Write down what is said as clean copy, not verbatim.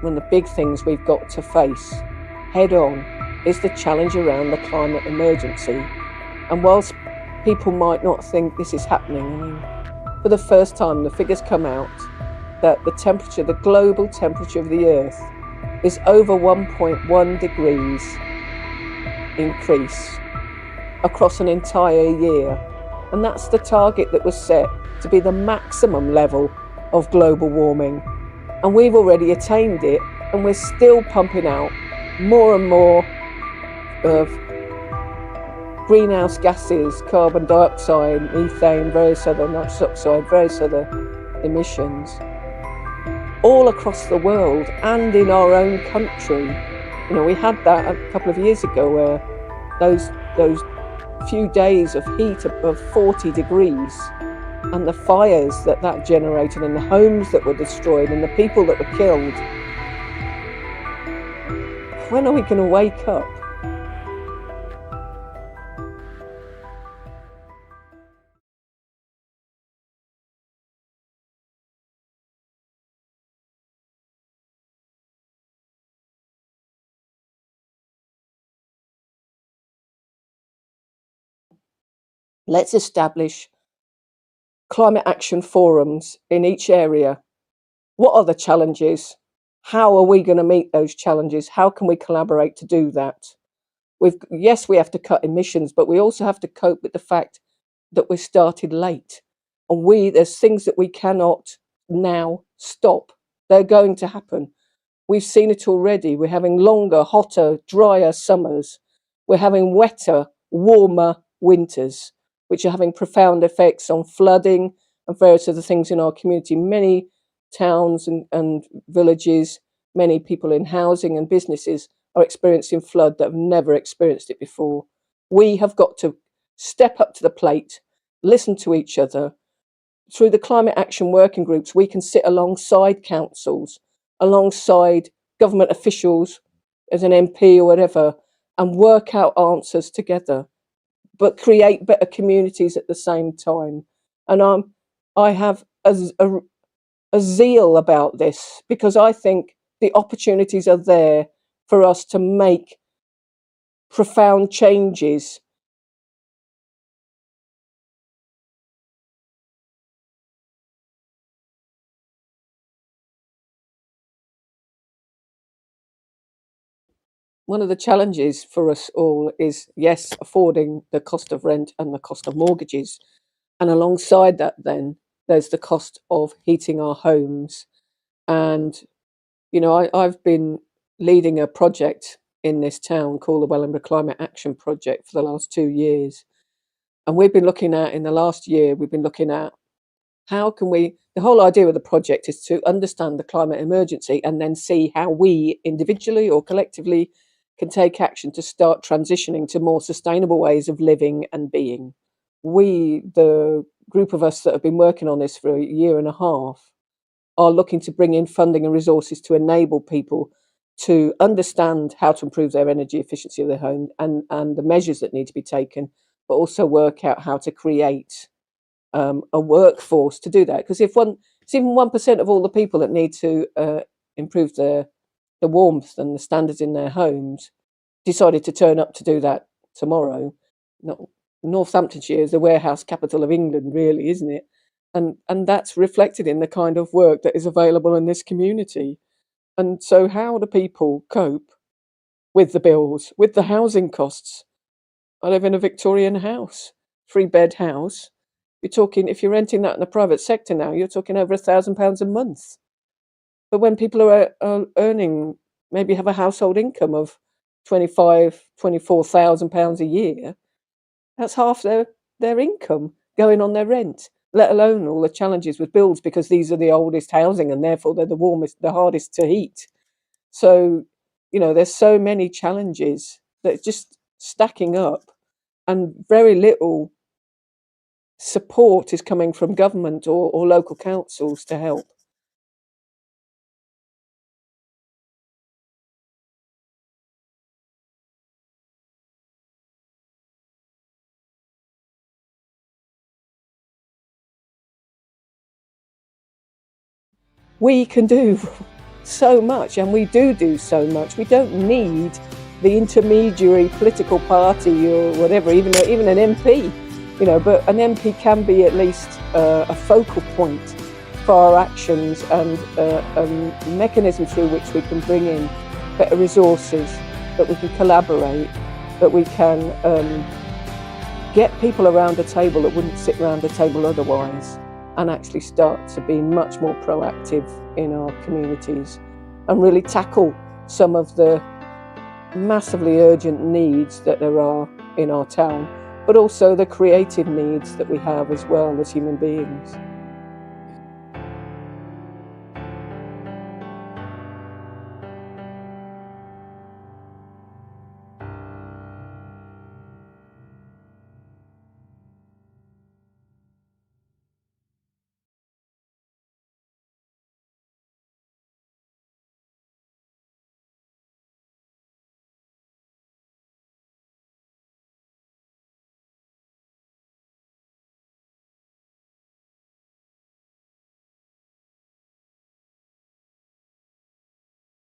one of the big things we've got to face head on is the challenge around the climate emergency. And whilst people might not think this is happening, I mean, for the first time, the figures come out that the global temperature of the Earth is over 1.1 degrees increase across an entire year. And that's the target that was set to be the maximum level of global warming. And we've already attained it, and we're still pumping out more and more of greenhouse gases, carbon dioxide, methane, various other nitrous oxide, various other emissions, all across the world and in our own country. You know, we had that a couple of years ago where those few days of heat of 40 degrees and the fires that generated and the homes that were destroyed and the people that were killed. When are we going to wake up? Let's establish climate action forums in each area. What are the challenges? How are we going to meet those challenges? How can we collaborate to do that? Yes, we have to cut emissions, but we also have to cope with the fact that we started late. And there's things that we cannot now stop. They're going to happen. We've seen it already. We're having longer, hotter, drier summers. We're having wetter, warmer winters, which are having profound effects on flooding and various other things in our community. Many towns and villages, many people in housing and businesses are experiencing flood that have never experienced it before. We have got to step up to the plate, listen to each other. Through the climate action working groups, we can sit alongside councils, alongside government officials as an MP or whatever, and work out answers together, but create better communities at the same time. And I have a zeal about this because I think the opportunities are there for us to make profound changes. One of the challenges for us all is, yes, affording the cost of rent and the cost of mortgages. And alongside that, then there's the cost of heating our homes. And, you know, I've been leading a project in this town called the Wellingborough Climate Action Project for the last 2 years. And we've been looking at, in the last year, we've been looking at how can the whole idea of the project is to understand the climate emergency and then see how we individually or collectively can take action to start transitioning to more sustainable ways of living and being. The group of us that have been working on this for a year and a half, are looking to bring in funding and resources to enable people to understand how to improve their energy efficiency of their home and the measures that need to be taken, but also work out how to create a workforce to do that. Because it's even 1% of all the people that need to improve the warmth and the standards in their homes decided to turn up to do that tomorrow. Northamptonshire is the warehouse capital of England, really, isn't it? And that's reflected in the kind of work that is available in this community. And so how do people cope with the bills, with the housing costs? I live in a Victorian house, 3-bed house. You're talking, if you're renting that in the private sector now, you're talking over £1,000 a month. But when people are earning, maybe have a household income of £24,000 a year, that's half their income going on their rent, let alone all the challenges with bills, because these are the oldest housing and therefore they're the hardest to heat. So, you know, there's so many challenges that are just stacking up, and very little support is coming from government or local councils to help. We can do so much, and we do so much. We don't need the intermediary political party or whatever, even an MP, but an MP can be at least a focal point for our actions, and a mechanism through which we can bring in better resources, that we can collaborate, that we can get people around a table that wouldn't sit around a table otherwise, and actually start to be much more proactive in our communities and really tackle some of the massively urgent needs that there are in our town, but also the creative needs that we have as well as human beings.